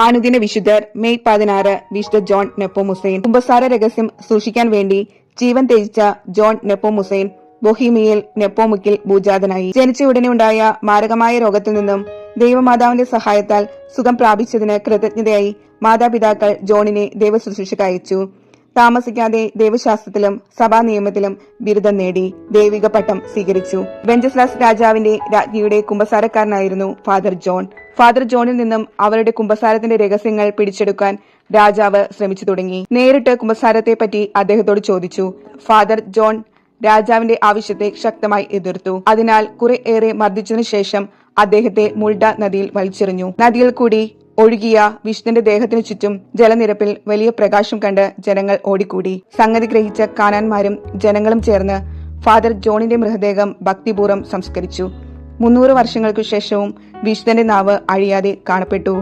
അനുദിന വിശുദ്ധർ മെയ് 16 വിശുദ്ധ ജോൺ നെപ്പോമുസൈൻ. കുമ്പസാര രഹസ്യം സൂക്ഷിക്കാൻ വേണ്ടി ജീവൻ ത്യജിച്ച ജോൺ നെപ്പോമുസൈൻ ബൊഹീമിയയിൽ നെപ്പോമുക്കിൽ ഭൂജാതനായി. ജനിച്ച ഉടനെ ഉണ്ടായ മാരകമായ രോഗത്തിൽ നിന്നും ദൈവമാതാവിന്റെ സഹായത്താൽ സുഖം പ്രാപിച്ചതിന് കൃതജ്ഞതയായി മാതാപിതാക്കൾ ജോണിനെ ദൈവശുശ്രൂഷയ്ക്ക് അയച്ചു. താമസിക്കാതെ ദൈവശാസ്ത്രത്തിലും സഭാ നിയമത്തിലും ബിരുദം നേടി ദൈവിക പട്ടം സ്വീകരിച്ചു. വെഞ്ചസ്ലാസ് രാജാവിന്റെ രാജ്ഞിയുടെ കുമ്പസാരക്കാരനായിരുന്നു ഫാദർ ജോൺ. ഫാദർ ജോണിൽ നിന്നും അവരുടെ കുമ്പസാരത്തിന്റെ രഹസ്യങ്ങൾ പിടിച്ചെടുക്കാൻ രാജാവ് ശ്രമിച്ചു തുടങ്ങി. നേരിട്ട് കുമ്പസാരത്തെപ്പറ്റി അദ്ദേഹത്തോട് ചോദിച്ചു. ഫാദർ ജോൺ രാജാവിന്റെ ആവശ്യത്തെ ശക്തമായി എതിർത്തു. അതിനാൽ കുറെ മർദ്ദിച്ചതിനു ശേഷം അദ്ദേഹത്തെ മുൾഡ നദിയിൽ വലിച്ചെറിഞ്ഞു. നദിയിൽ കൂടി ഒഴുകിയ വിശുദ്ധന്റെ ദേഹത്തിനു ചുറ്റും ജലനിരപ്പിൽ വലിയ പ്രകാശം കണ്ട് ജനങ്ങൾ ഓടിക്കൂടി. സംഗതി ഗ്രഹിച്ച കാനാന്മാരും ജനങ്ങളും ചേർന്ന് ഫാദർ ജോണിന്റെ മൃതദേഹം ഭക്തിപൂർവ്വം സംസ്കരിച്ചു. 300 വർഷങ്ങൾക്കു ശേഷവും വിശുദ്ധന്റെ നാവ് അഴിയാതെ കാണപ്പെട്ടു.